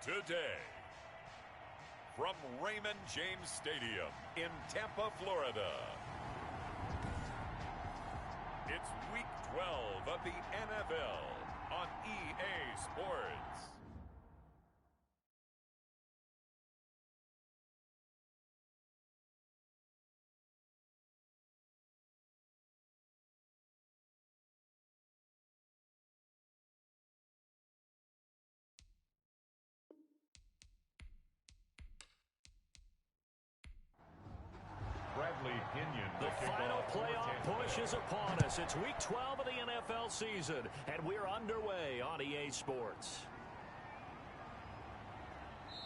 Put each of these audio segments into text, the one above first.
Today, from Raymond James Stadium in Tampa, Florida, it's Week 12 of the NFL on EA Sports. The final playoff push is upon us. It's Week 12 of the NFL season, and we're underway on EA Sports.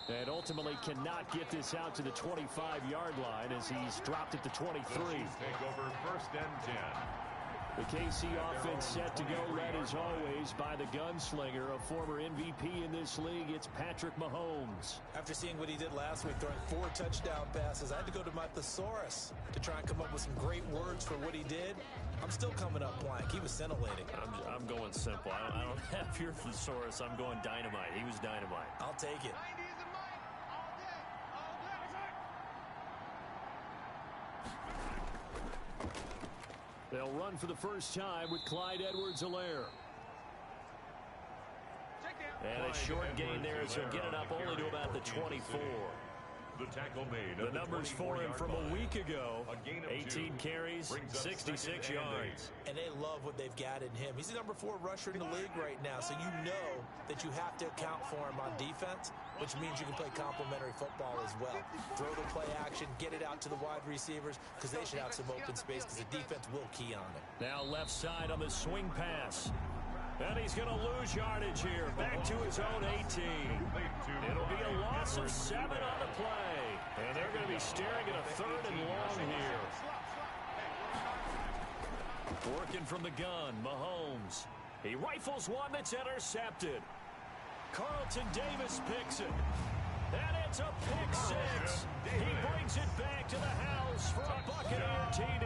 And ultimately cannot get this out to the 25-yard line as he's dropped at the 23. Take over 1st and 10. The KC offense set to go led as always by the gunslinger, a former MVP in this league. It's Patrick Mahomes. After seeing what he did last week, throwing 4 touchdown passes, I had to go to my thesaurus to try and come up with some great words for what he did. I'm still coming up blank. He was scintillating. I'm going simple. I don't have your thesaurus. I'm going dynamite. He was dynamite. I'll take it. They'll run for the first time with Clyde Edwards-Helaire. And a short gain there as he'll get it up only to about the 24. The tackle made. The numbers for him from a week ago. 18 carries, 66 yards. And they love what they've got in him. He's the number 4 rusher in the league right now, so you know that you have to account for him on defense, which means you can play complementary football as well. Throw the play action, get it out to the wide receivers, because they should have some open space, because the defense will key on it. Now left side on the swing pass. And he's going to lose yardage here. Back to his own 18. It'll be a loss of 7 on the play. And they're going to be staring at a 3rd and long here. Working from the gun, Mahomes. He rifles one that's intercepted. Carlton Davis picks it. And it's a pick 6. He brings it back to the house for a Buccaneer TD.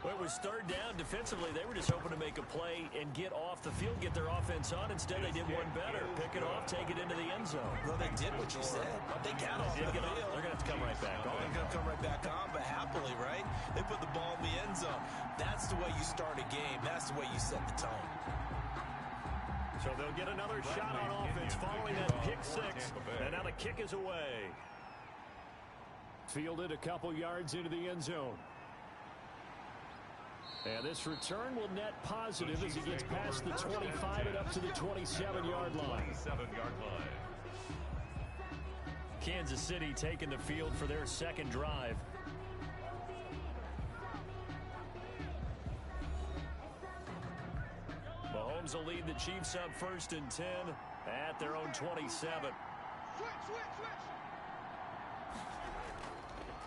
Well, it was 3rd down. Defensively, they were just hoping to make a play and get off the field, get their offense on. Instead, they did one better. Pick it off, take it into the end zone. Well, they did what you said. They got off the field. They're going to have to come right back on. They're going to come right back on, but happily, right? They put the ball in the end zone. That's the way you start a game. That's the way you set the tone. So they'll get another shot on offense following that pick 6. And now the kick is away. Fielded a couple yards into the end zone. And this return will net positive as he gets past the 25 and up to the 27-yard line. Kansas City taking the field for their 2nd drive. Mahomes will lead the Chiefs up 1st and 10 at their own 27.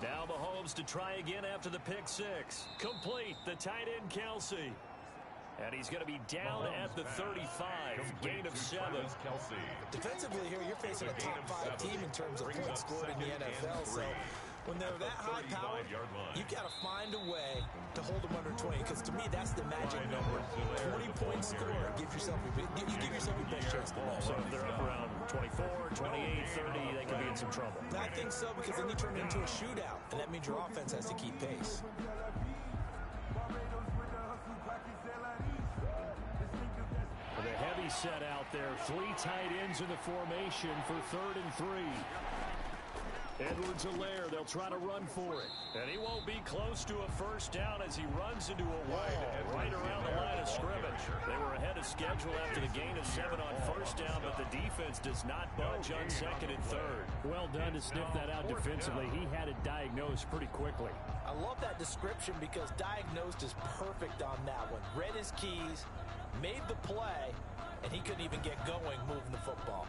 Now Mahomes to try again after the pick 6. Complete, the tight end Kelsey. And he's going to be down at the 35. Gain of 7. Defensively here, you're facing a top 5 team in terms of points scored in the NFL. So when they're that high powered, you got to find a way to hold them under 20. Because to me, that's the magic number. 20-point score. Give yourself your best chance to win. So if they're up around 24, 28, 30, they could be in some trouble. I think so, because then you turn it into a shootout. And that means your offense has to keep pace. The heavy set out there. 3 tight ends in the formation for 3rd and 3. Edwards-Helaire, they'll try to run for it. And he won't be close to a 1st down as he runs into a wall right around the line of scrimmage. They were ahead of schedule after the gain of 7 on 1st down, but the defense does not budge on 2nd and 3rd. Well done to sniff that out defensively. He had it diagnosed pretty quickly. I love that description because diagnosed is perfect on that one. Read his keys, made the play, and he couldn't even get going moving the football.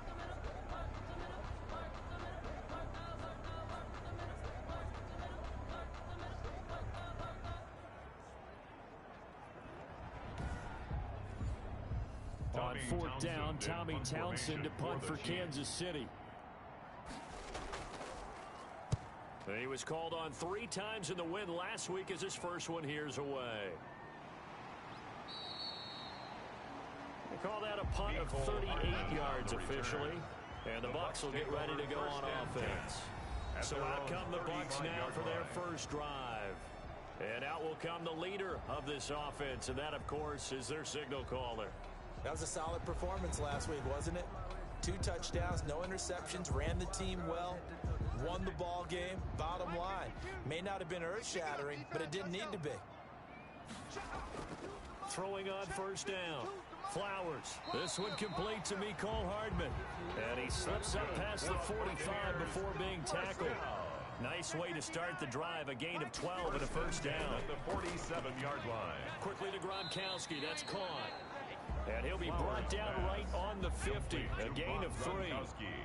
On 4th down, Tommy Townsend to punt for Kansas City. He was called on 3 times in the win last week as his first one here's away. Call that a punt of 38 yards officially. And the Bucs will get ready to go on offense. So out come the Bucs now for their first drive. And out will come the leader of this offense, and that, of course, is their signal caller. That was a solid performance last week, wasn't it? 2 touchdowns, no interceptions, ran the team well, won the ball game. Bottom line, may not have been earth-shattering, but it didn't need to be. Throwing on first down. Flowers. This one complete to Mecole Hardman. And he slips up past the 45 before being tackled. Nice way to start the drive. A gain of 12 and a first down. At the 47-yard line. Quickly to Gronkowski. That's caught. And he'll be brought down right on the 50. A gain of 3.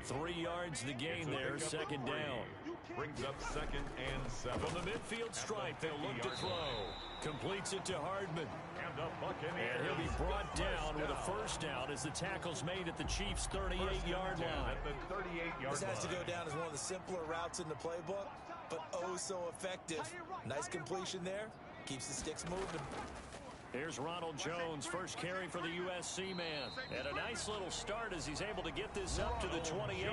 3 yards the gain there. Second down. Brings up 2nd and 7. From the midfield stripe, they'll look to throw. Completes it to Hardman. And he'll be brought down with a first down as the tackle's made at the Chiefs' 38-yard line. This has to go down as one of the simpler routes in the playbook, but oh so effective. Nice completion there. Keeps the sticks moving. Here's Ronald Jones, first carry for the USC man. And a nice little start as he's able to get this up to the 28.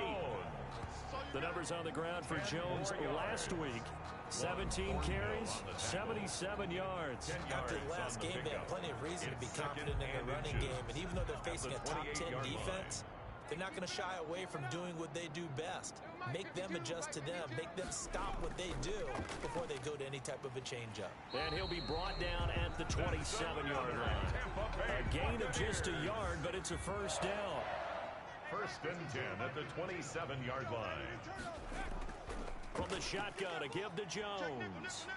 The numbers on the ground for Jones last week. 17 carries, 77 yards. After the last game, they have plenty of reason to be confident in their running game. And even though they're facing a top 10 defense, they're not going to shy away from doing what they do best. Make them adjust to them. Make them stop what they do before they go to any type of a changeup. And he'll be brought down at the 27-yard line. A gain of just a yard, but it's a first down. 1st and 10 at the 27-yard line. From the shotgun, a give to Jones.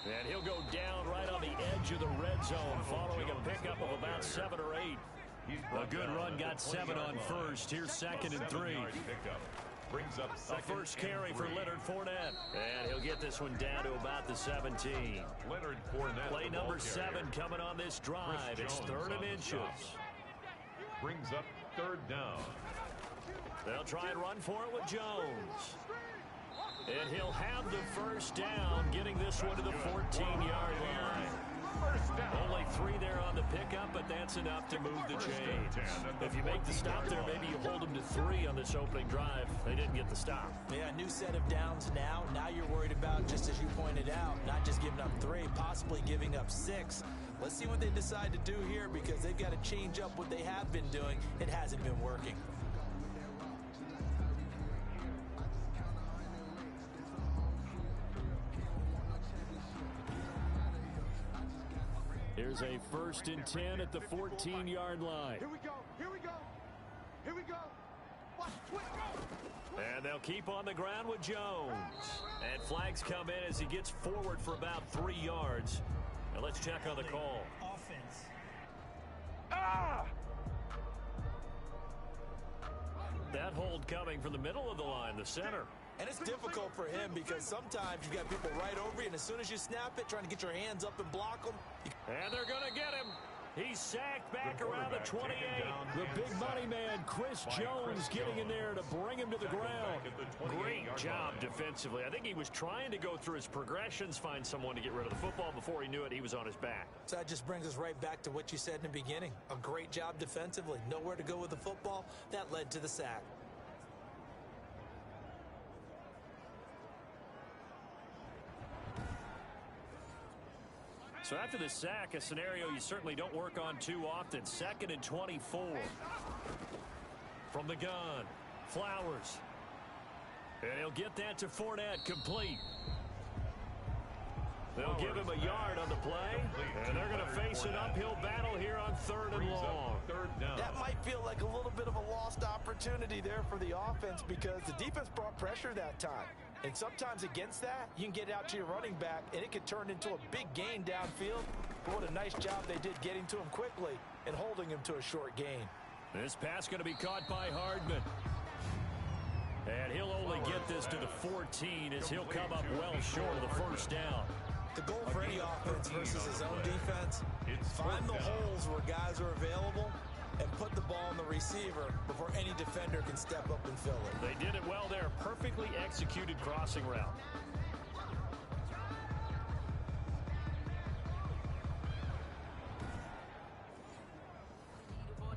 And he'll go down right on the edge of the red zone following a pickup of about 7 or 8. A good run got 7 on first. Here's 2nd and 3. Brings up a first carry for Leonard Fournette. And he'll get this one down to about the 17. Leonard Fournette. Play number 7 coming on this drive. It's 3rd and inches. Brings up 3rd down. They'll try and run for it with Jones. And he'll have the first down, getting this one to the 14-yard line. Only 3 there on the pickup, but that's enough to move the chains. If you make the stop there, maybe you hold them to 3 on this opening drive. They didn't get the stop. Yeah, new set of downs now. Now you're worried about, just as you pointed out, not just giving up 3, possibly giving up 6. Let's see what they decide to do here, because they've got to change up what they have been doing. It hasn't been working. Here's a 1st and 10 at the 14-yard line. Here we go. Here we go. Here we go. Watch, go. And they'll keep on the ground with Jones. And flags come in as he gets forward for about 3 yards. Now let's check on the call. Offense. That hold coming from the middle of the line, the center. And it's difficult for him because sometimes you've got people right over you, and as soon as you snap it, trying to get your hands up and block them. And they're going to get him. He's sacked back around the 28. The big money man, Chris Jones, getting in there to bring him to the ground. Great job defensively. I think he was trying to go through his progressions, find someone to get rid of the football. Before he knew it, he was on his back. So that just brings us right back to what you said in the beginning. A great job defensively. Nowhere to go with the football. That led to the sack. So after the sack, a scenario you certainly don't work on too often. 2nd and 24. From the gun, Flowers. And he'll get that to Fournette, complete. They'll give him a yard on the play, and they're going to face an uphill battle here on 3rd and long. That might feel like a little bit of a lost opportunity there for the offense because the defense brought pressure that time. And sometimes against that, you can get out to your running back, and it could turn into a big gain downfield. But what a nice job they did getting to him quickly and holding him to a short gain. This pass going to be caught by Hardman. And he'll only get this to the 14 as he'll come up well short of the first down. The goal for any offense versus his own defense, find the holes where guys are available and put the ball on the receiver before any defender can step up and fill it. They did it well there. Perfectly executed crossing route.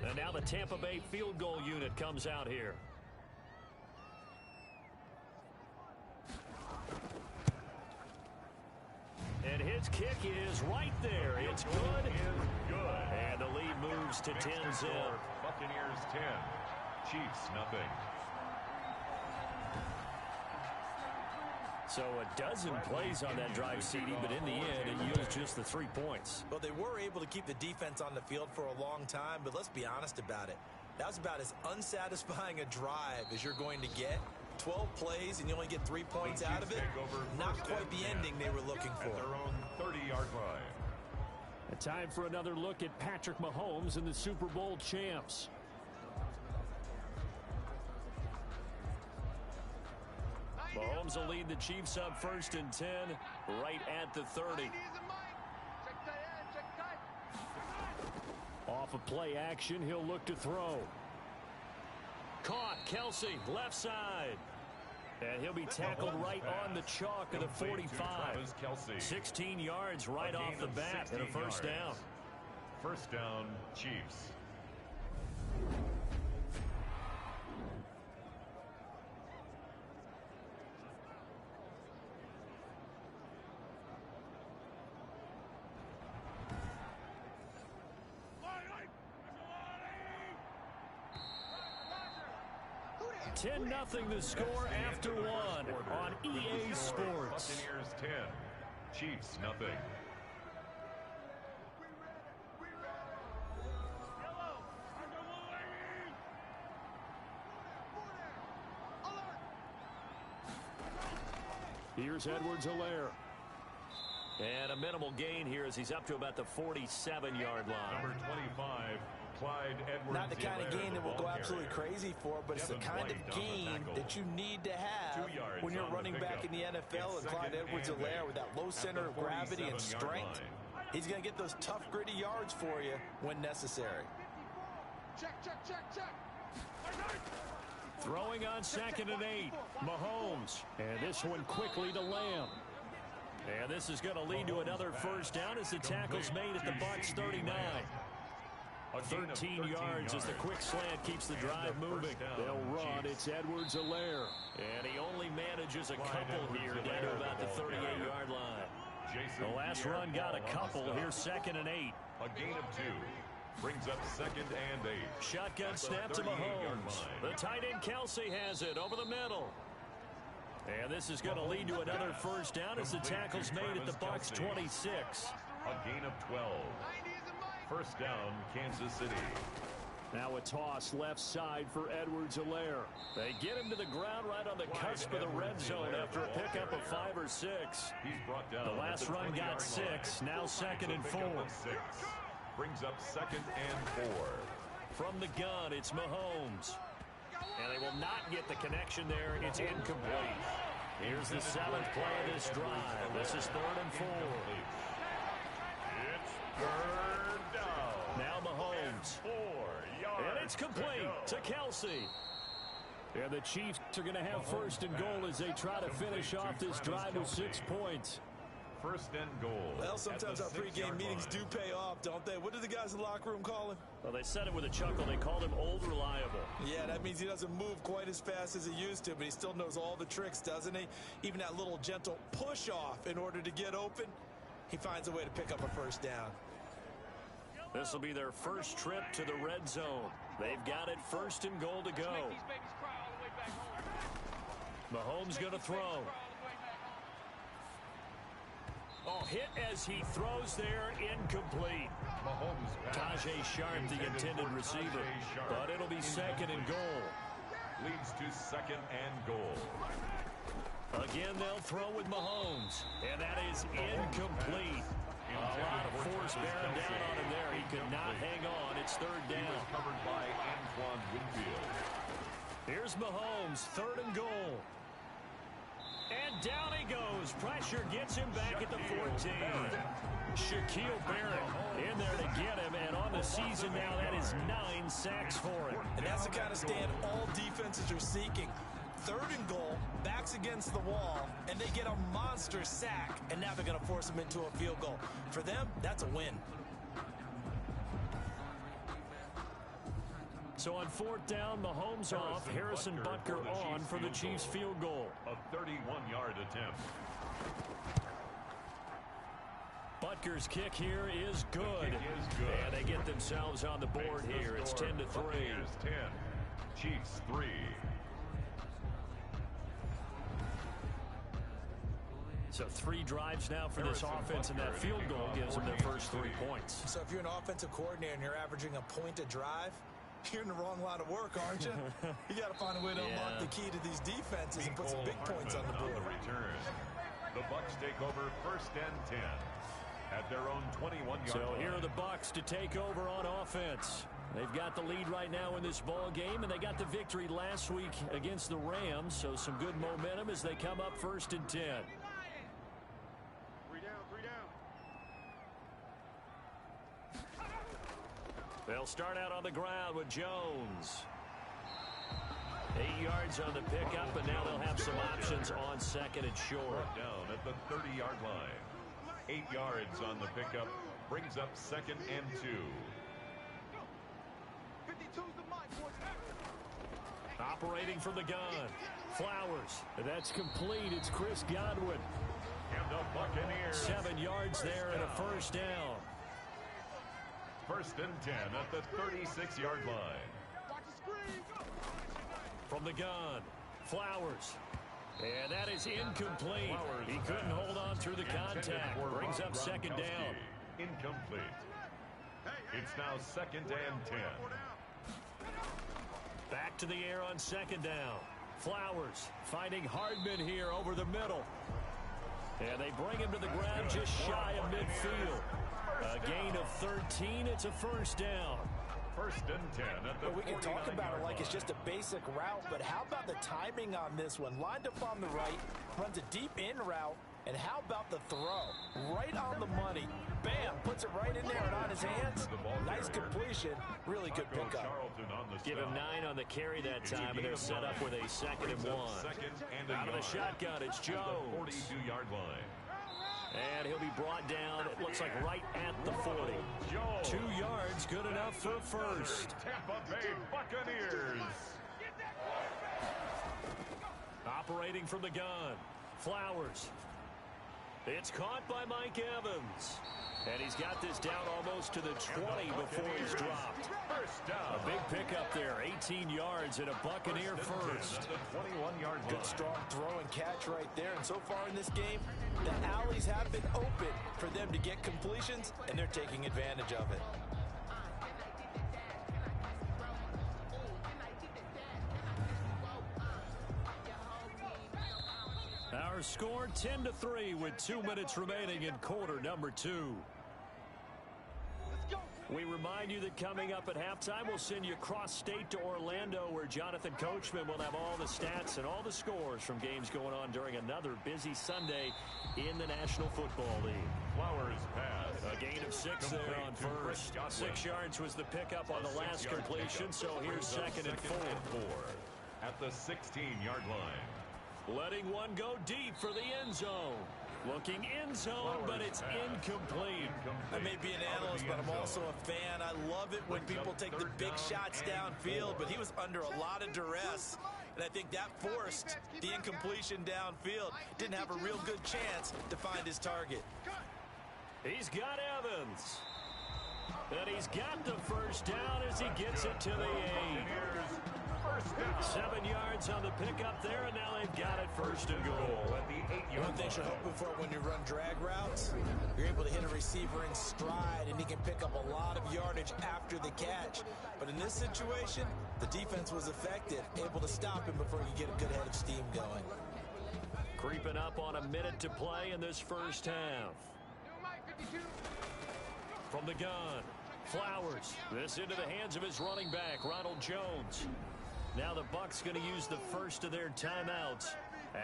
And now the Tampa Bay field goal unit comes out here. And his kick is right there. It's good. And the lead moves to 10-0. Buccaneers 10, Chiefs nothing. So a dozen plays on that drive, CD, but in the end, it yields just the 3 points. Well, they were able to keep the defense on the field for a long time, but let's be honest about it. That was about as unsatisfying a drive as you're going to get. 12 plays and you only get 3 points out of it. Not quite the ending they were looking for. At their own 30-yard line. A time for another look at Patrick Mahomes and the Super Bowl champs. Mahomes will lead the Chiefs up 1st and 10, right at the 30. Off of play action, he'll look to throw. Caught, Kelsey, left side. And he'll be tackled right on the chalk of the 45. 16 yards right off the bat and a first down. First down, Chiefs. Nothing the score after one on EA Sports. Buccaneers 10, Chiefs nothing. Here's Edwards-Helaire. And a minimal gain here as he's up to about the 47-yard line. Number 25. Clyde Edwards. Not the kind of gain that will go absolutely crazy for, but it's the kind of gain that you need to have when you're running back in the NFL. And Clyde Edwards-Helaire with that low center of gravity and strength, he's going to get those tough, gritty yards for you when necessary. Check. Throwing on 2nd and 8, Mahomes. And this one quickly to Lamb. And this is going to lead to another first down as the tackle's made at the Bucs 39. 13 yards as the quick slant keeps the drive moving. They'll run. It's Edwards-Helaire. And he only manages a couple here down to about the 38-yard line. The last run got a couple. Here's 2nd and 8. A gain of 2. Brings up 2nd and 8. Shotgun snap to Mahomes. The tight end Kelsey has it over the middle. And this is going to lead to another first down as the tackle's made at the Bucs 26. A gain of 12. First down, Kansas City. Now a toss left side for Edwards-Helaire. They get him to the ground right on the cusp of the red zone after a pickup of 5 or 6. He's brought down. The last run got 6. Now 2nd and 4. Brings up 2nd and 4. From the gun, it's Mahomes. And they will not get the connection there. It's incomplete. Here's the 7th play of this drive. This is 3rd and 4. It's 3rd down. Now Mahomes. 4 yards. And it's complete to Kelsey. And the Chiefs are going to have 1st and goal as they try to finish off this drive with 6 points. 1st and goal. Well, sometimes our pregame meetings do pay off, don't they? What do the guys in the locker room call him? Well, they said it with a chuckle. They called him Old Reliable. Yeah, that means he doesn't move quite as fast as he used to, but he still knows all the tricks, doesn't he? Even that little gentle push-off in order to get open, he finds a way to pick up a first down. This will be their first trip to the red zone. They've got it 1st and goal to go. Mahomes going to throw. Oh, hit as he throws there, incomplete. Tajay Sharp, the intended receiver. But it'll be 2nd and goal. Leads to 2nd and goal. Again, they'll throw with Mahomes. And that is incomplete. A lot of force bearing down on him there. He could not hang on. It's 3rd down. He was covered by Antoine Winfield. Here's Mahomes, 3rd and goal. And down he goes. Pressure gets him back at the 14. Shaquille Barrett in there to get him. And on the season now, that is 9 sacks for him. And that's the kind of stand all defenses are seeking. 3rd and goal, backs against the wall, and they get a monster sack. And now they're going to force him into a field goal. For them, that's a win. So on 4th down, Mahomes off, Harrison Butker on for the Chiefs field goal. A 31-yard attempt. Butker's kick here is good. And they get themselves on the board here. It's 10-3. 10, Chiefs 3. So 3 drives now for this offense, and that field goal gives them their first 3 points. So if you're an offensive coordinator and you're averaging a point a drive, you're in the wrong line of work, aren't you? You got to find a way to unlock the key to these defenses and put some big points on the board. Return. The Bucs take over 1st and 10 at their own 21-yard So line. here are the Bucs to take over on offense. They've got the lead right now in this ball game, and they got the victory last week against the Rams, so some good momentum as they come up 1st and 10. 3 down. They'll start out on the ground with Jones. 8 yards on the pickup, and now they'll have some options on 2nd and short. Down at the 30-yard line. 8 yards on the pickup. Brings up 2nd and 2. 52's the mic, boys. Operating from the gun. Flowers. That's complete. It's Chris Godwin. And the Buccaneers. 7 yards there and a first down. 1st and 10 at the 36-yard line. Watch the screen. From the gun. Flowers. And that is incomplete. He couldn't hold on through the contact. Brings up 2nd down. Incomplete. It's now 2nd and 10. Back to the air on 2nd down. Flowers finding Hardman here over the middle. And they bring him to the ground just shy of midfield. A gain of 13. It's a first down. 1st and 10 at the We can talk about it like it's line. just a basic route, but how about the timing on this one? Lined up on the right, runs a deep in route, and how about the throw? Right on the money. Bam, puts it right in there and on his hands. Nice completion. Really good pickup. Give him 9 on the carry that time, and they're set up with a 2nd and 1. Out of the shotgun, it's Jones. 42-yard line. And he'll be brought down, it looks like right at the 40. 2 yards, good enough for a first. Tampa Bay Buccaneers. Operating from the gun. Flowers. It's caught by Mike Evans. And he's got this down almost to the 20 before he's dropped. First down. A big pickup there, 18 yards and a Buccaneer first. The 21-yard line. Good strong throw and catch right there. And so far in this game, the alleys have been open for them to get completions, and they're taking advantage of it. Our score 10-3 with 2 minutes remaining in quarter number 2. We remind you that coming up at halftime, we'll send you cross-state to Orlando, where Jonathan Coachman will have all the stats and all the scores from games going on during another busy Sunday in the National Football League. Flowers pass. A gain of 6 there on first. 6 yards was the pickup on the last completion, so here's 2nd and 4. At the 16-yard line. Letting one go deep for the end zone. Looking end zone, but it's incomplete. I may be an analyst, but I'm also a fan. I love it when people take the big shots downfield, but he was under a lot of duress, and I think that forced the incompletion downfield. Didn't have a real good chance to find his target. He's got Evans. And he's got the first down as he gets it to the 8. 7 yards on the pickup there, and now they've got it 1st and goal. One thing you're hoping for when you run drag routes, you're able to hit a receiver in stride, and he can pick up a lot of yardage after the catch. But in this situation, the defense was effective, able to stop him before you get a good head of steam going. Creeping up on a minute to play in this first half. From the gun, Flowers. This into the hands of his running back, Ronald Jones. Now the Bucs going to use the first of their timeouts,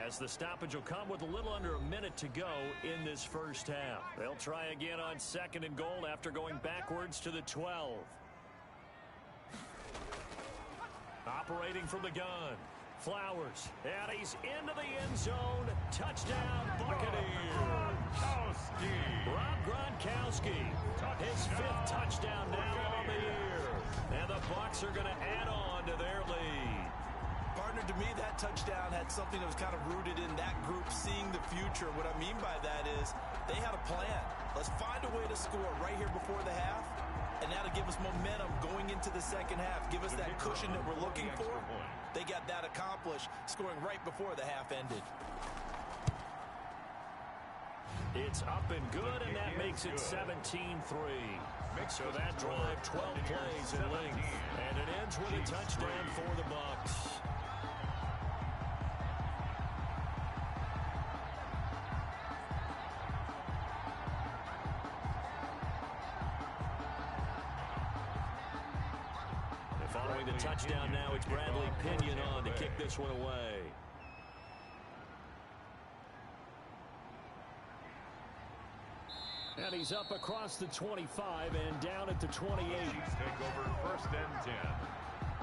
as the stoppage will come with a little under a minute to go in this first half. They'll try again on 2nd and goal after going backwards to the 12. Operating from the gun, Flowers. And he's into the end zone. Touchdown, Buccaneers. Rob Gronkowski. His 5th touchdown now on the year. And the Bucs are going to add on to their lead. Partner, to me, that touchdown had something that was kind of rooted in that group seeing the future. What I mean by that is they had a plan. Let's find a way to score right here before the half, and that'll give us momentum going into the second half. Give us that cushion that we're looking for. They got that accomplished, scoring right before the half ended. It's up and good, and that makes it 17-3. So that drive, 12 plays in length, and it ends with a touchdown for the Bucs. Following the touchdown now, it's Bradley Pinion on to kick this one away. And he's up across the 25 and down at the 28. Chiefs take over 1st and 10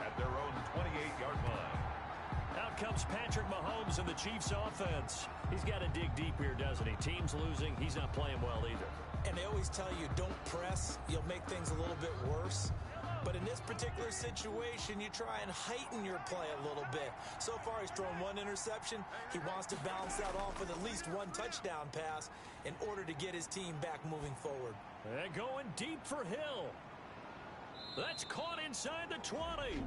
at their own 28-yard line. Out comes Patrick Mahomes in the Chiefs offense. He's got to dig deep here, doesn't he? Team's losing. He's not playing well either. And they always tell you, don't press. You'll make things a little bit worse. But in this particular situation, you try and heighten your play a little bit. So far, he's thrown one interception. He wants to balance that off with at least one touchdown pass in order to get his team back moving forward. And going deep for Hill. That's caught inside the 20.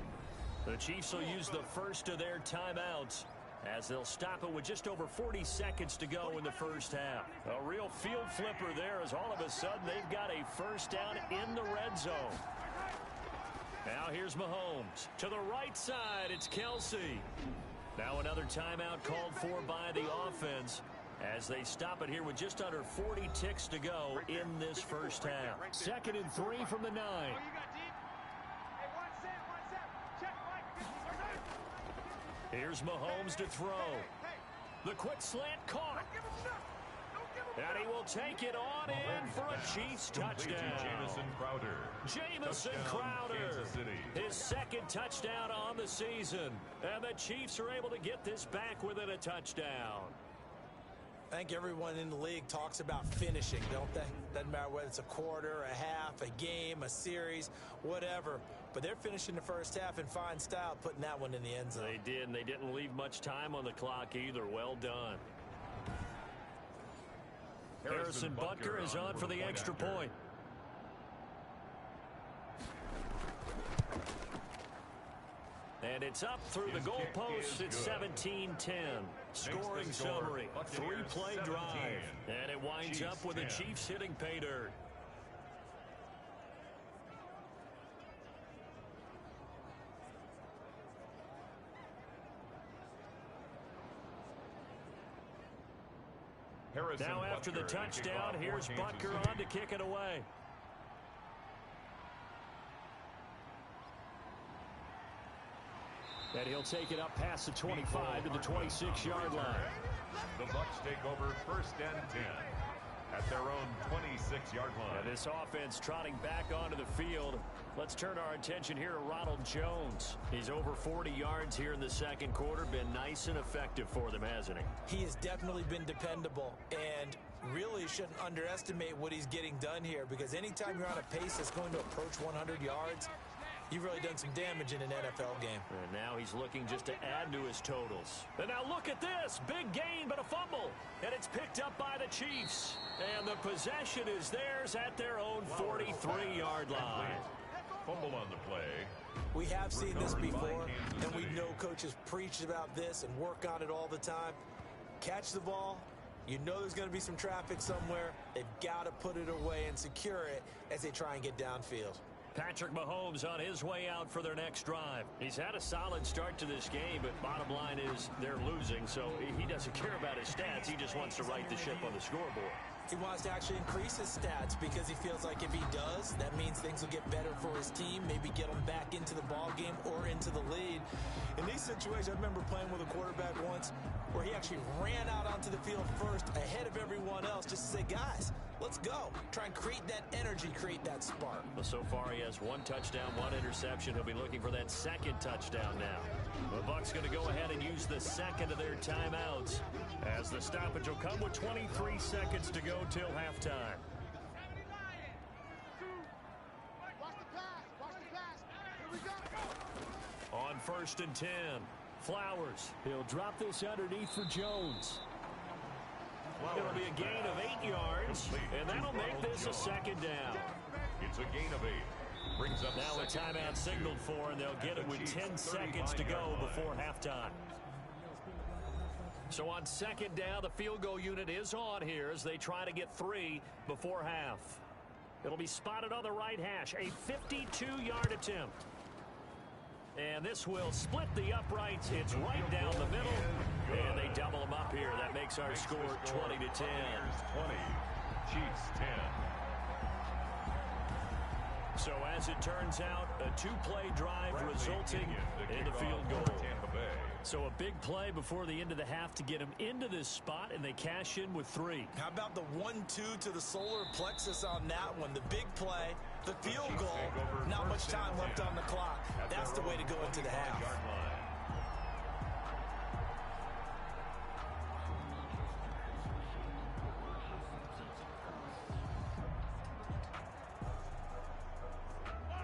The Chiefs will use the first of their timeouts as they'll stop it with just over 40 seconds to go in the first half. A real field flipper there as all of a sudden they've got a first down in the red zone. Now here's Mahomes. To the right side, it's Kelsey. Now another timeout called for by the offense as they stop it here with just under 40 ticks to go in this first half. 2nd and 3 from the 9. Here's Mahomes to throw. The quick slant caught. And he will take it on in for a Chiefs touchdown. Jamison Crowder, his 2nd touchdown on the season. And the Chiefs are able to get this back within a touchdown. I think everyone in the league talks about finishing, don't they? Doesn't matter whether it's a quarter, a half, a game, a series, whatever. But they're finishing the first half in fine style, putting that one in the end zone. They did, and they didn't leave much time on the clock either. Well done. Harrison Butker is on for the extra point. And it's up through the goalposts. It's 17-10. Scoring summary. 3-play drive. And it winds up with the Chiefs hitting pay dirt. Now after the touchdown, here's Butker on to kick it away. And he'll take it up past the 25 to the 26-yard line. The Bucs take over 1st and 10 at their own 26-yard line. And this offense trotting back onto the field. Let's turn our attention here to Ronald Jones. He's over 40 yards here in the 2nd quarter. Been nice and effective for them, hasn't he? He has definitely been dependable and really shouldn't underestimate what he's getting done here, because anytime you're on a pace that's going to approach 100 yards, you've really done some damage in an NFL game. And now he's looking just to add to his totals. And now look at this. Big gain, but a fumble. And it's picked up by the Chiefs. And the possession is theirs at their own 43-yard line. Fumble on the play. We have seen this before, and we know coaches preach about this and work on it all the time. Catch the ball. You know there's going to be some traffic somewhere. They've got to put it away and secure it as they try and get downfield. Patrick Mahomes on his way out for their next drive. He's had a solid start to this game, but bottom line is they're losing, so he doesn't care about his stats. He just wants to right the ship on the scoreboard. He wants to actually increase his stats because he feels like if he does, that means things will get better for his team, maybe get him back into the ball game or into the lead. In these situations, I remember playing with a quarterback once where he actually ran out onto the field first ahead of everyone else just to say, guys, let's go. Try and create that energy, create that spark. Well, so far he has 1 touchdown, 1 interception. He'll be looking for that 2nd touchdown now. The Bucs going to go ahead and use the 2nd of their timeouts as the stoppage will come with 23 seconds to go till halftime. first and 10. Flowers. He'll drop this underneath for Jones. It'll be a gain of 8 yards, and that'll make this a second down. It's a gain of 8. Brings up now a timeout signaled for, and they'll get it with 10 seconds to go before halftime. So on second down, the field goal unit is on here as they try to get 3 before half. It'll be spotted on the right hash, a 52-yard attempt. And this will split the uprights. It's right down the middle, and they double them up here. That makes our score 20-10. 20, Chiefs 10. So as it turns out, a 2-play drive resulting in the field goal. So a big play before the end of the half to get them into this spot, and they cash in with 3. How about the 1-2 to the solar plexus on that one? The big play, the field goal, not much time left on the clock. That's the way to go into the half.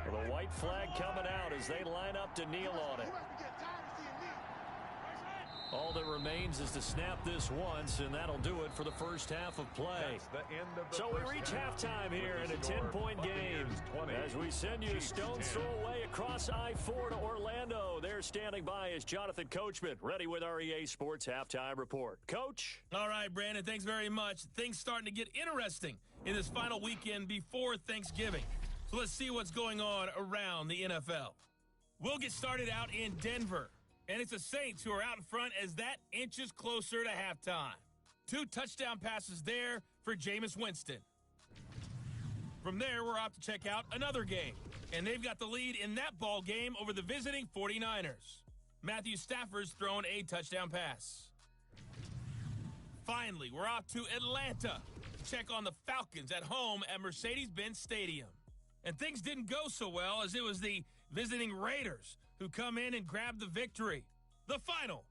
The white flag coming out as they line up to kneel on it. All that remains is to snap this once, and that'll do it for the first half of play. So we reach halftime here in a 10-point game as we send you a stone's throw away across I-4 to Orlando. There standing by is Jonathan Coachman, ready with our EA Sports Halftime Report. Coach? All right, Brandon, thanks very much. Things starting to get interesting in this final weekend before Thanksgiving. So let's see what's going on around the NFL. We'll get started out in Denver. And it's the Saints who are out in front as that inches closer to halftime. 2 touchdown passes there for Jameis Winston. From there, we're off to check out another game. And they've got the lead in that ball game over the visiting 49ers. Matthew Stafford's thrown a touchdown pass. Finally, we're off to Atlanta to check on the Falcons at home at Mercedes-Benz Stadium. And things didn't go so well as it was the visiting Raiders who come in and grab the victory. The final,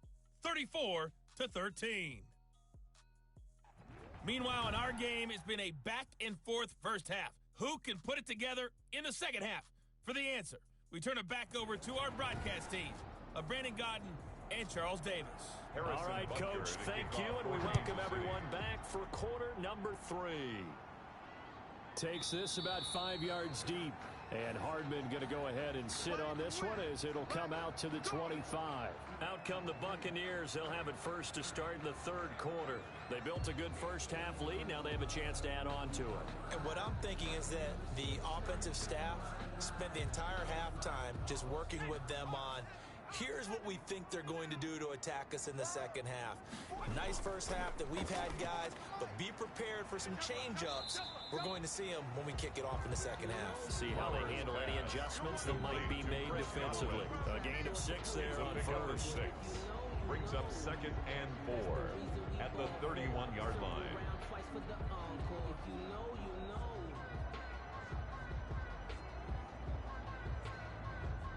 34-13. Meanwhile, in our game, it's been a back-and-forth first half. Who can put it together in the second half? For the answer, we turn it back over to our broadcast team of Brandon Godden and Charles Davis. All right, Coach, thank you, and we welcome everyone back for quarter number 3. Takes this about 5 yards deep. And Hardman going to go ahead and sit on this one as it'll come out to the 25. Out come the Buccaneers. They'll have it first to start in the third quarter. They built a good first half lead. Now they have a chance to add on to it. And what I'm thinking is that the offensive staff spent the entire halftime just working with them on, here's what we think they're going to do to attack us in the second half. Nice first half that we've had, guys, but be prepared for some change-ups. We're going to see them when we kick it off in the second half. See how they handle any adjustments that might be made defensively. A gain of 6 there on first. 6. Brings up second and 4 at the 31-yard line.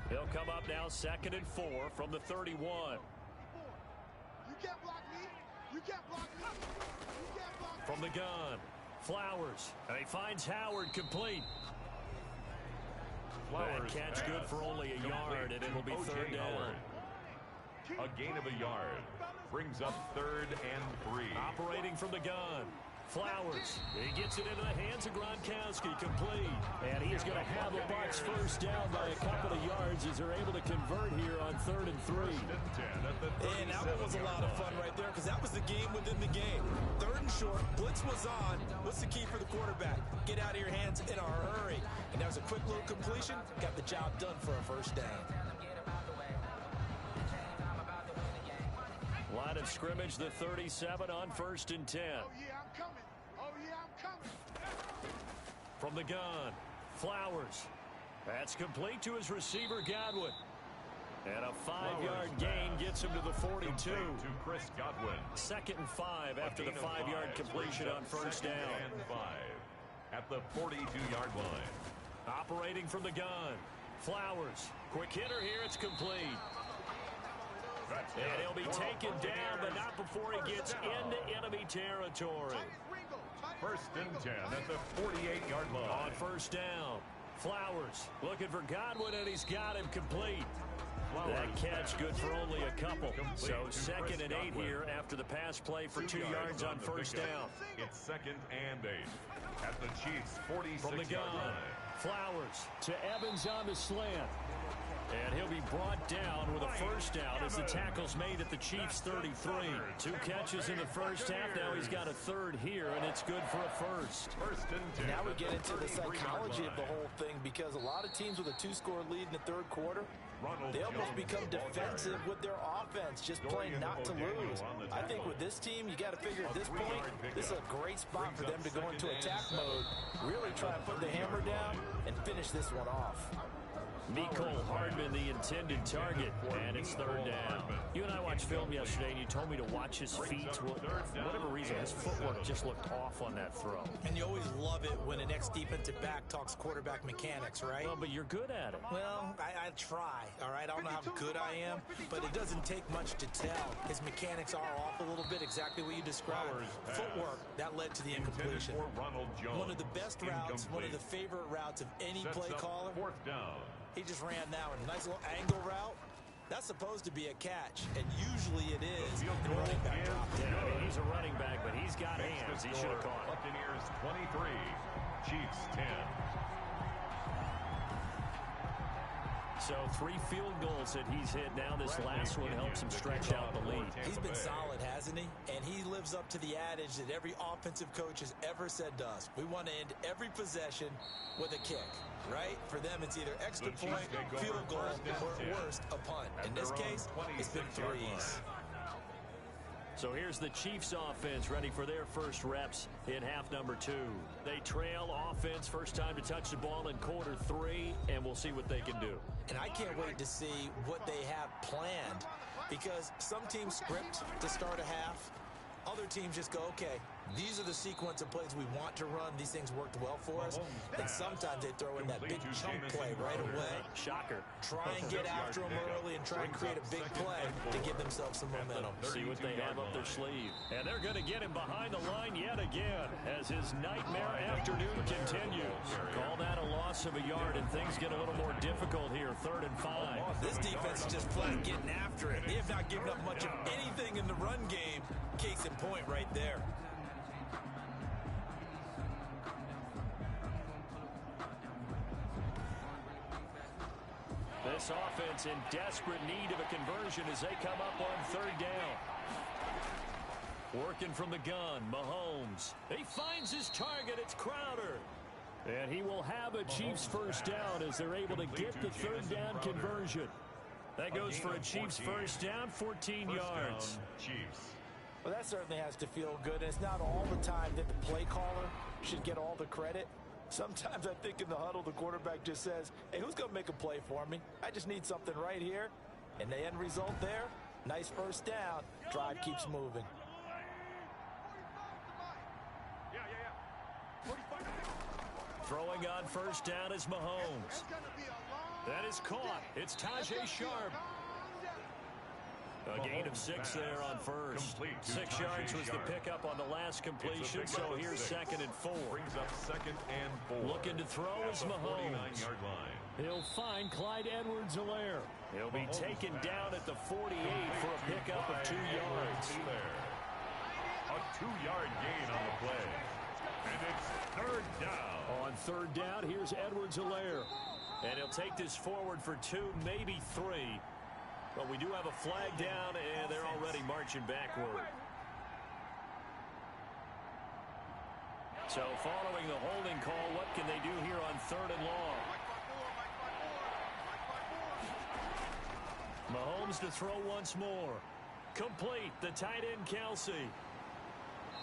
They'll come up now second and 4 from the 31. You can't block me. You can't block me. You can't block me. From the gun, Flowers. And he finds Howard complete. That catch good for only a yard, and it'll be third down. A gain of a yard. Brings up third and 3. Operating from the gun. Flowers. He gets it into the hands of Gronkowski, complete. And he's going to have the Bucs first down by a couple of yards as they're able to convert here on third and 3. And that one was a lot of fun right there because that was the game within the game. Third and short, blitz was on. What's the key for the quarterback? Get out of your hands in a hurry. And that was a quick little completion. Got the job done for a first down. Line of scrimmage, the 37 on first and 10. Oh, yeah, I'm coming. Oh, yeah, I'm coming. From the gun, Flowers. That's complete to his receiver, Godwin. And a 5-yard gain gets him to the 42. To Chris Godwin. Second and 5 after the 5-yard completion on first down. And 5 at the 42-yard line. Operating from the gun, Flowers. Quick hitter here, it's complete. And he'll be taken down, but not before he gets into enemy territory. First and 10 at the 48-yard line. On first down, Flowers looking for Godwin, and he's got him complete. That catch good for only a couple. So 2nd and 8 here after the pass play for 2 yards on first down. It's 2nd and 8 at the Chiefs' 46-yard line. Flowers to Evans on the slant. And he'll be brought down with a first down as the tackle's made at the Chiefs' 33. 2 catches in the first half. Now he's got a third here, and it's good for a first. Now we get into the psychology of the whole thing, because a lot of teams with a 2-score lead in the third quarter, they almost become defensive with their offense, just playing not to lose. I think with this team, you got to figure at this point, this is a great spot for them to go into attack mode, really try and put the hammer down and finish this one off. Mecole Hardman, the intended target, and it's 3rd down. You and I watched film yesterday, and you told me to watch his feet. For whatever reason, his footwork just looked off on that throw. And you always love it when an ex-defensive back talks quarterback mechanics, right? Well, but you're good at it. Well, I try, all right? I don't know how good I am, but it doesn't take much to tell. His mechanics are off a little bit, exactly what you described. Footwork, that led to the incompletion. One of the best routes, one of the favorite routes of any play caller. 4th down. He just ran that one. Nice little angle route. That's supposed to be a catch, and usually it is. The running back dropped it. Yeah, I mean, he's a running back, but he's got hands. He should have caught it. Buccaneers 23, Chiefs 10. So 3 field goals that he's hit now. This last one helps him stretch out the lead. He's been solid, hasn't he? And he lives up to the adage that every offensive coach has ever said to us. We want to end every possession with a kick, right? For them, it's either extra point, field goal, or at worst, a punt. In this case, it's been 3s. So here's the Chiefs offense ready for their first reps in half number 2. They trail offense, first time to touch the ball in quarter 3, and we'll see what they can do. And I can't wait to see what they have planned, because some teams script to start a half. Other teams just go, okay, these are the sequence of plays we want to run. These things worked well for us. And sometimes they throw in that big chunk play right away. Shocker. Try and get after them early and try and create a big play to give themselves some momentum. See what they have up their sleeve. And they're going to get him behind the line yet again as his nightmare afternoon continues. Call that a loss of a yard, and things get a little more difficult here. 3rd and 5. This defense is just flat getting after it. They have not given up much of anything in the run game. Case in point right there. This offense in desperate need of a conversion as they come up on 3rd down. Working from the gun, Mahomes. He finds his target. It's Crowder. And he will have a Chiefs first down as they're able to get the 3rd down conversion. That goes for a Chiefs first down, 14 yards. Chiefs. Well, that certainly has to feel good. And it's not all the time that the play caller should get all the credit. Sometimes I think in the huddle, the quarterback just says, hey, who's going to make a play for me? I just need something right here. And the end result there, nice first down. Drive keeps moving. Throwing on first down is Mahomes. That is caught. It's Tajay Sharp. A gain of 6 there on first. 6 yards was the pickup on the last completion, so here's 2nd and 4. Brings up 2nd and 4. Looking to throw is Mahomes. 49-yard line. He'll find Clyde Edwards-Helaire. He'll be taken down at the 48 for a pickup of 2 yards. A 2-yard gain on the play. And it's 3rd down. On 3rd down, here's Edwards-Helaire. And he'll take this forward for 2, maybe 3. But we do have a flag down, and they're already marching backward. So following the holding call, what can they do here on 3rd and long? Mahomes to throw once more. Complete, the tight end Kelsey.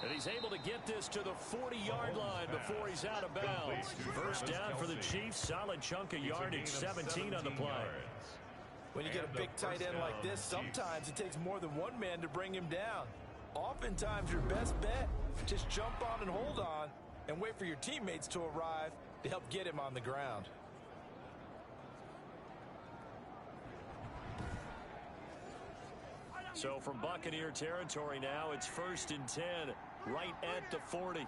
And he's able to get this to the 40-yard line before he's out of bounds. First down for the Chiefs, solid chunk of yardage, 17 on the play. When you get a big tight end like this, sometimes it takes more than one man to bring him down. Oftentimes, your best bet, just jump on and hold on and wait for your teammates to arrive to help get him on the ground. So from Buccaneer territory now, it's 1st and 10, right at the 40.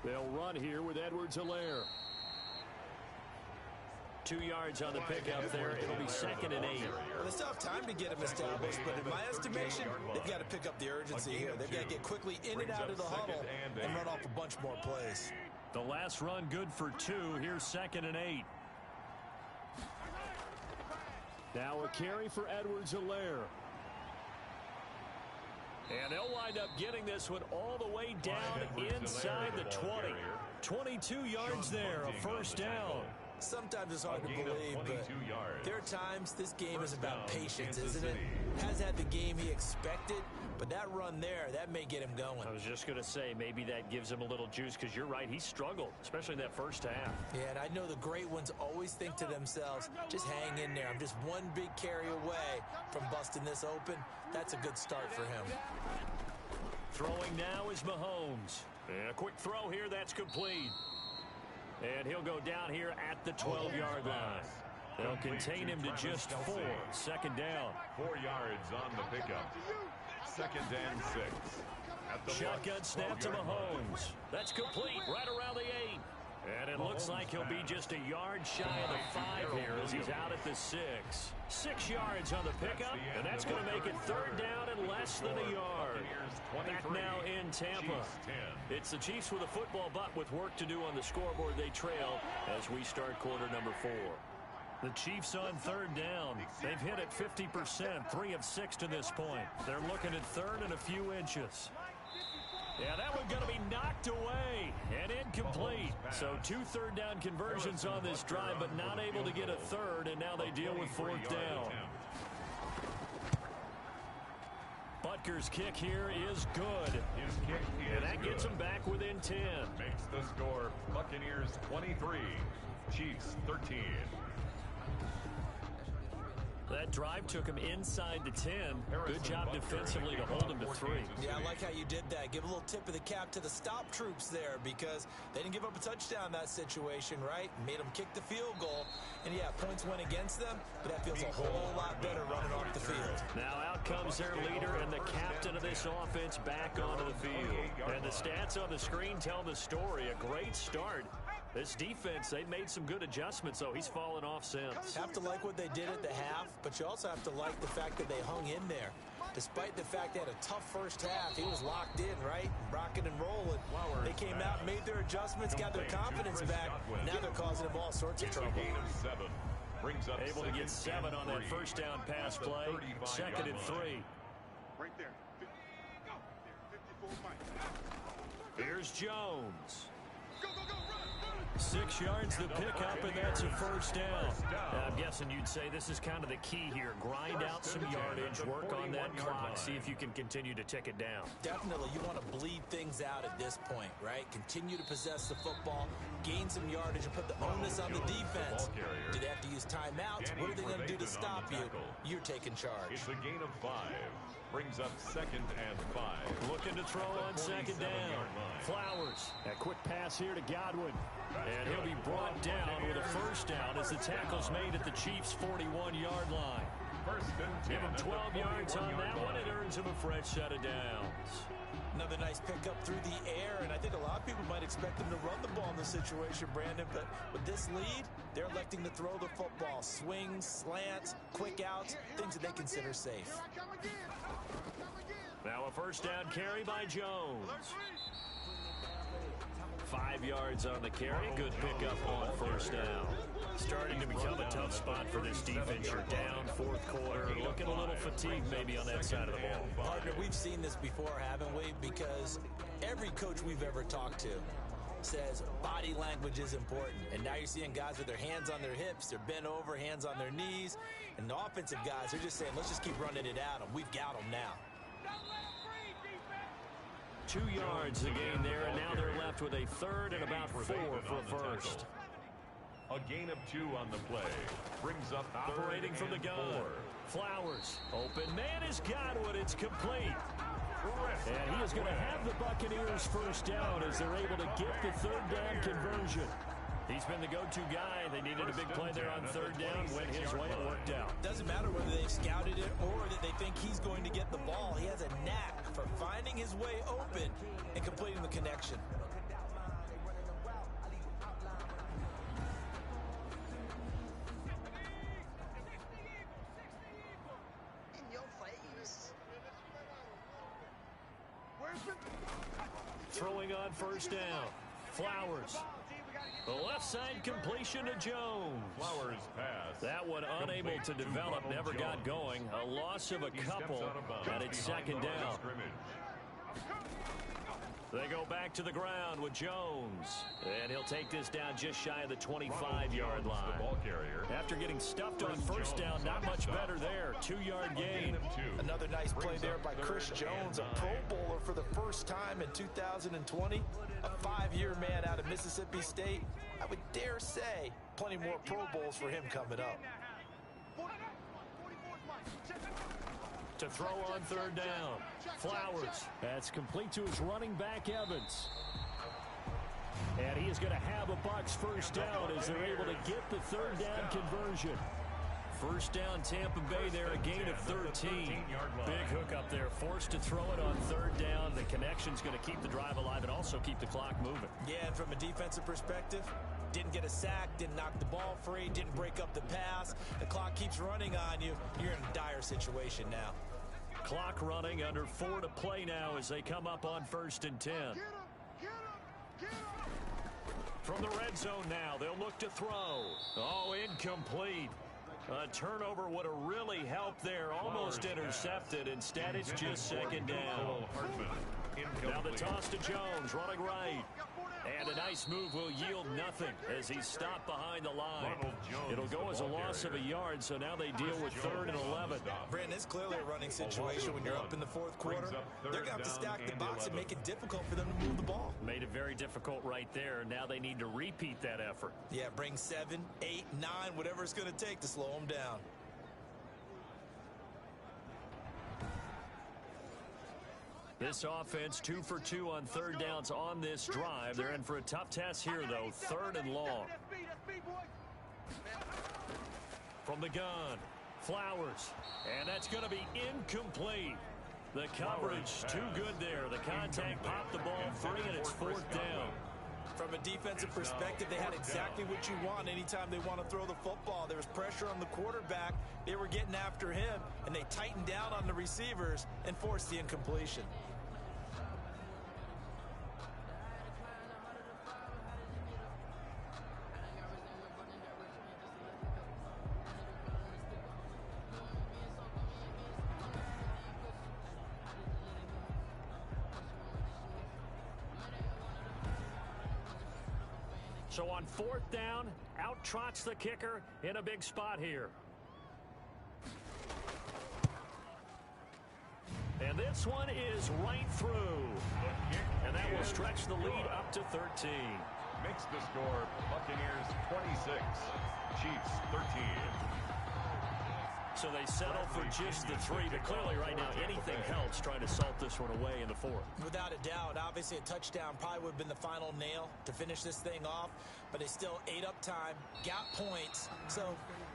They'll run here with Edwards-Helaire. 2 yards on the pickup there. It'll be 2nd and 8. Well, they still have time to get him established, but in my estimation, they've got to pick up the urgency here. They've got to get quickly in and out of the huddle and run off a bunch more plays. The last run good for 2. Here's 2nd and 8. Now a carry for Edwards-Helaire. And they'll wind up getting this one all the way down inside the 20. 22 yards there, a first down. Sometimes it's hard to believe, but there are times this game is about patience, isn't it? Hasn't had the game he expected, but that run there, that may get him going. I was just going to say, maybe that gives him a little juice, because you're right, he struggled, especially in that first half. Yeah, and I know the great ones always think to themselves, just hang in there. I'm just one big carry away from busting this open. That's a good start for him. Throwing now is Mahomes. And a quick throw here, that's complete. And he'll go down here at the 12-yard line. They'll contain him to just 4. 2nd down. 4 yards on the pickup. 2nd and 6. Shotgun snap to Mahomes. That's complete right around the 8. And it looks like he'll be just a yard shy of the 5 here as he's out at the 6. 6 yards on the pickup, and that's going to make it 3rd down and less than a yard. Back now in Tampa. It's the Chiefs with a football, but with work to do on the scoreboard, they trail as we start quarter number 4. The Chiefs on 3rd down. They've hit it 50%, 3 of 6 to this point. They're looking at 3rd and a few inches. Yeah, that one's going to be knocked away and incomplete. So 2 third down conversions on this drive, but not able to get a 3rd, and now they deal with 4th down. Butker's kick here is good. And that gets them back within 10. Makes the score Buccaneers 23, Chiefs 13. That drive took him inside the 10. Good job defensively to hold him to 3. Yeah, I like how you did that. Give a little tip of the cap to the stop troops there, because they didn't give up a touchdown in that situation, right? Made them kick the field goal. And, yeah, points went against them, but that feels a whole lot better running off the field. Now out comes their leader and the captain of this offense back onto the field. And the stats on the screen tell the story. A great start. This defense, they've made some good adjustments, though. He's fallen off since. Have to like what they did at the half, but you also have to like the fact that they hung in there. Despite the fact they had a tough first half, he was locked in, right? Rocking and rolling. They came out, made their adjustments, got their confidence back. Now they're causing him all sorts of trouble. Able to get 7 on that first down pass play. 2nd and 3. Right there. Go. 54 Here's Jones. Go, run. 6 yards the pickup, and that's a first down. I'm guessing you'd say this is kind of the key here. Grind out some yardage, work on that clock, see if you can continue to tick it down. Definitely, you want to bleed things out at this point, right? Continue to possess the football, gain some yardage, and put the onus on the defense. Do they have to use timeouts? What are they going to do to stop you? You're taking charge. It's a gain of 5. Brings up 2nd and 5. Looking to throw on 2nd down. Flowers. A quick pass here to Godwin. And he'll be brought down with a first down as the tackle's made at the Chiefs' 41-yard line. Give him 12 yards on that one. It earns him a fresh set of downs. Another nice pickup through the air, and I think a lot of people might expect them to run the ball in this situation, Brandon, but with this lead, they're electing to throw the football. Swings, slants, quick outs, things that they consider safe. Now a first down carry by Jones. 5 yards on the carry. Good pickup on first down. Starting to become a tough spot for this defense. You're down 4th quarter. Looking a little fatigued maybe on that side of the ball. Partner, we've seen this before, haven't we? Because every coach we've ever talked to says body language is important. And now you're seeing guys with their hands on their hips, they're bent over, hands on their knees. And the offensive guys are just saying, let's just keep running it at them. We've got them now. 2 yards the gain there, and now they're left with a 3rd and about 4 for a first. A gain of 2 on the play. Brings up operating from the gun. Flowers. Open man is Godwin. It's complete. And he is going to have the Buccaneers first down as they're able to get the 3rd down conversion. He's been the go-to guy. They needed a big play there on 3rd down. Went his way. It worked out. Doesn't matter whether they've scouted it or that they think he's going to get the ball. He has a knack for finding his way open and completing the connection. on first down. Flowers. The left side completion to Jones. Flowers pass. That one unable to develop, never got going. A loss of a couple, and it's second down. They go back to the ground with Jones. And he'll take this down just shy of the 25-yard line. After getting stuffed on first down, not much better there. 2-yard gain. Another nice play there by Chris Jones, a Pro Bowler for the first time in 2020. A 5-year man out of Mississippi State. I would dare say plenty more Pro Bowls for him coming up. To throw on third down. Flowers. That's complete to his running back, Evans. And he is going to have a Bucs first down as they're able to get the third down conversion. First down, Tampa Bay there, a gain of 13. Big hook up there, forced to throw it on third down. The connection's going to keep the drive alive and also keep the clock moving. Yeah, and from a defensive perspective, didn't get a sack, didn't knock the ball free, didn't break up the pass. The clock keeps running on you. You're in a dire situation now. Clock running, under 4 to play now as they come up on first and 10. From the red zone now, they'll look to throw. Oh, incomplete. A turnover would have really helped there. Almost intercepted. Instead, it's just second down. Now the toss to Jones, running right. And a nice move will yield nothing as he's stopped behind the line. It'll go as a loss of a yard, so now they deal with 3rd and 11. Brandon, it's clearly a running situation when you're up in the 4th quarter. They're going to have to stack the box and make it difficult for them to move the ball. Made it very difficult right there. Now they need to repeat that effort. Yeah, bring 7, 8, 9, whatever it's going to take to slow them down. This offense 2 for 2 on third downs on this drive. They're in for a tough test here, though. 3rd and long. From the gun, Flowers. And that's going to be incomplete. The coverage too good there. The contact popped the ball free, and it's 4th down. From a defensive perspective, they had exactly what you want anytime they want to throw the football. There was pressure on the quarterback. They were getting after him, and they tightened down on the receivers and forced the incompletion. So on 4th down, out trots the kicker in a big spot here. And this one is right through. And that will stretch the lead up to 13. Makes the score Buccaneers 26, Chiefs 13. So they settle for just the 3, but clearly right now anything helps trying to salt this one away in the 4th. Without a doubt, obviously a touchdown probably would have been the final nail to finish this thing off, but they still ate up time, got points, so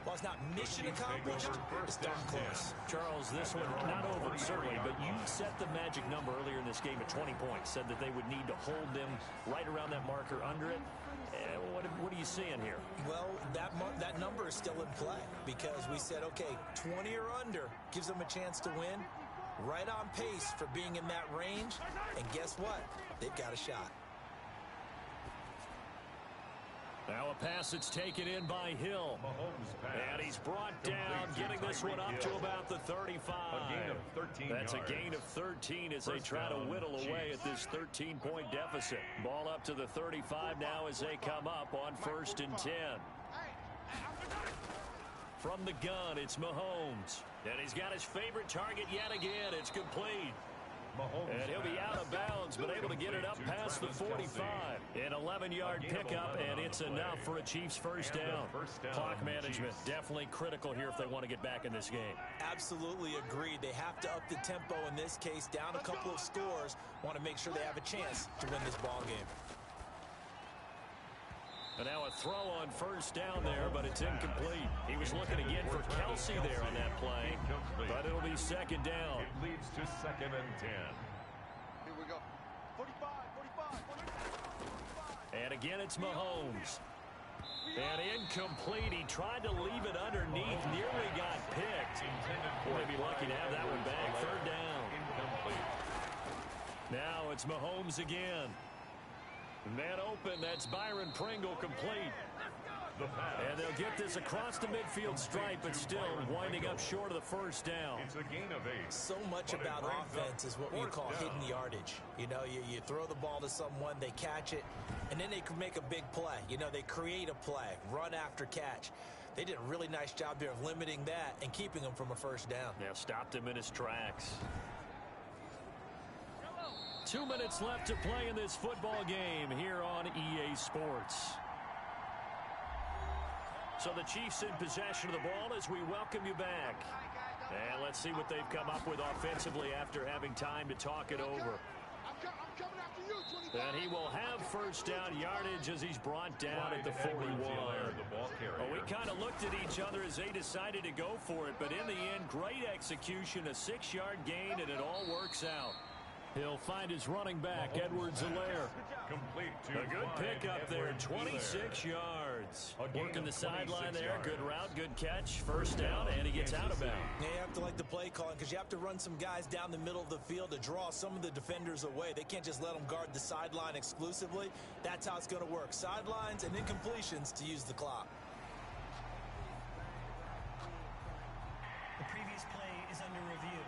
while it's not mission accomplished, it's darn close. Charles, this one not over certainly, but you set the magic number earlier in this game at 20 points, said that they would need to hold them right around that marker under it. What are you seeing here? Well, that number is still in play because we said, okay, 20 or under gives them a chance to win. Right on pace for being in that range. And guess what? They've got a shot. Now a pass that's taken in by Hill. And he's brought down, getting this one up to about the 35. That's a gain of 13 as they try to whittle away at this 13-point deficit. Ball up to the 35 now as they come up on 1st and 10. From the gun, it's Mahomes. And he's got his favorite target yet again. It's complete. And he'll be out of bounds, but able to get it up past the 45. An 11-yard pickup, and it's enough for a Chiefs first down. Clock management definitely critical here if they want to get back in this game. Absolutely agreed. They have to up the tempo in this case, down a couple of scores. Want to make sure they have a chance to win this ball game. And now a throw on first down there, but it's incomplete. He was looking again for Kelsey there on that play, but it'll be second down. It leads to 2nd and 10. Here we go. 45. And again, it's Mahomes. And incomplete. He tried to leave it underneath, nearly got picked. Boy, be lucky to have that one back. 3rd down. Incomplete. Now it's Mahomes again. Man open, that's Byron Pringle complete. And they'll get this across the midfield stripe, but still winding up short of the first down. It's a gain of 8. So much about offense is what we call hidden yardage. You know, you throw the ball to someone, they catch it, and then they can make a big play. You know, they create a play, run after catch. They did a really nice job there of limiting that and keeping him from a first down. Yeah, stopped him in his tracks. 2 minutes left to play in this football game here on EA Sports. So the Chiefs in possession of the ball as we welcome you back. And let's see what they've come up with offensively after having time to talk it over. And he will have first down yardage as he's brought down at the 41. Well, we kind of looked at each other as they decided to go for it, but in the end, great execution, a 6-yard gain, and it all works out. He'll find his running back, Edwards-Helaire. A good pickup there, 26 yards. Working the sideline there, good route, good catch, first down, and he gets out of bounds. Yeah, you have to like the play calling because you have to run some guys down the middle of the field to draw some of the defenders away. They can't just let them guard the sideline exclusively. That's how it's going to work. Sidelines and incompletions to use the clock. The previous play is under review.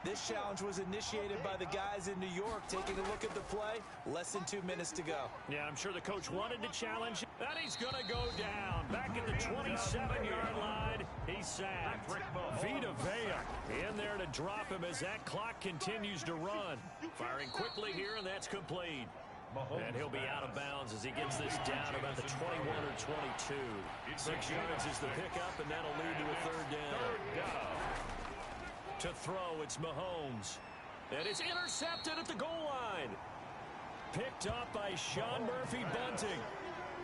This challenge was initiated by the guys in New York. Taking a look at the play, less than 2 minutes to go. Yeah, I'm sure the coach wanted to challenge. And he's going to go down. Back at the 27-yard line. He's sacked. Vita Vea in there to drop him as that clock continues to run. Firing quickly here, and that's complete. And he'll be out of bounds as he gets this down about the 21 or 22. 6 yards is the pickup, and that'll lead to a third down. To throw, it's Mahomes. And it's intercepted at the goal line. Picked up by Sean Murphy Bunting.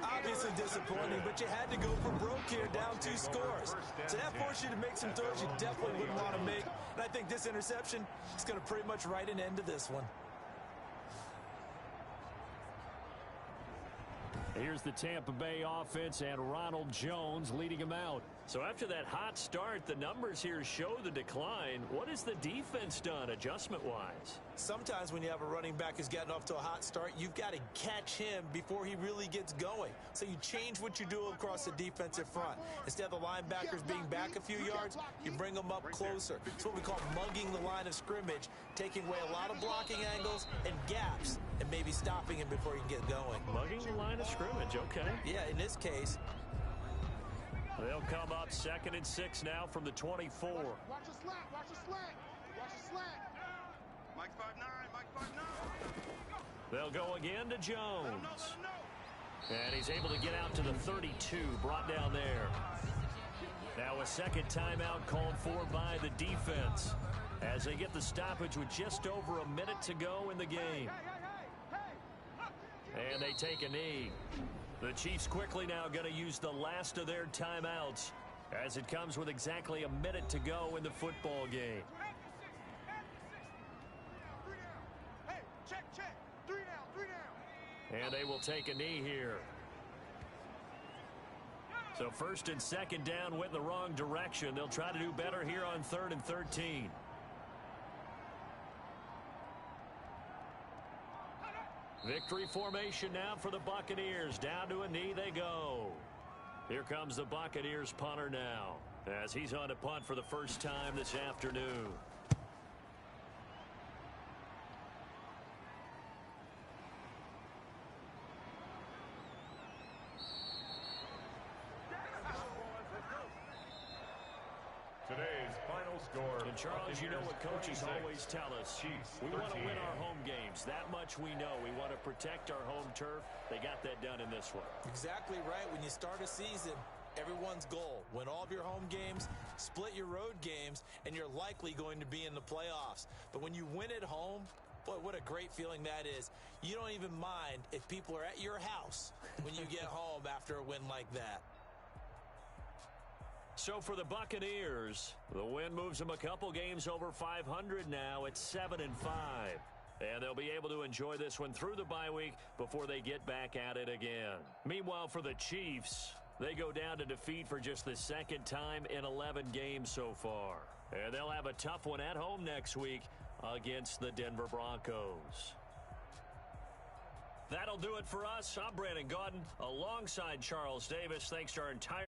Obviously disappointing, but you had to go for broke here, down 2 scores. So that forced you to make some throws you definitely wouldn't want to make. And I think this interception is going to pretty much write an end to this one. Here's the Tampa Bay offense and Ronald Jones leading them out. So after that hot start, the numbers here show the decline. What has the defense done adjustment-wise? Sometimes when you have a running back who's gotten off to a hot start, you've got to catch him before he really gets going. So you change what you do across the defensive front. Instead of the linebackers being back a few yards, you bring them up closer. It's what we call mugging the line of scrimmage, taking away a lot of blocking angles and gaps, and maybe stopping him before he can get going. Mugging the line of scrimmage, okay. Yeah, in this case. They'll come up 2nd and 6 now from the 24. Watch the slant, watch the slant, watch the slant. Mike 5'9", Mike 5'9". They'll go again to Jones. And he's able to get out to the 32, brought down there. Now a second timeout called for by the defense as they get the stoppage with just over a minute to go in the game. And they take a knee. The Chiefs quickly now going to use the last of their timeouts as it comes with exactly a minute to go in the football game. Hey, check. 3 down. And they will take a knee here. So 1st and 2nd down went in the wrong direction. They'll try to do better here on 3rd and 13. Victory formation now for the Buccaneers. Down to a knee they go. Here comes the Buccaneers punter now as he's on to punt for the first time this afternoon. Today's final score. And Charles, you know what coaches always tell us. We want to win our home games. That much we know. We want to protect our home turf. They got that done in this one. Exactly right. When you start a season, everyone's goal, win all of your home games, split your road games, and you're likely going to be in the playoffs. But when you win at home, Boy, what a great feeling that is. You don't even mind if people are at your house when you get home after a win like that. So for the Buccaneers, the win moves them a couple games over 500 now at 7-5. And they'll be able to enjoy this one through the bye week before they get back at it again. Meanwhile, for the Chiefs, they go down to defeat for just the second time in 11 games so far. And they'll have a tough one at home next week against the Denver Broncos. That'll do it for us. I'm Brandon Gaudin alongside Charles Davis. Thanks to our entire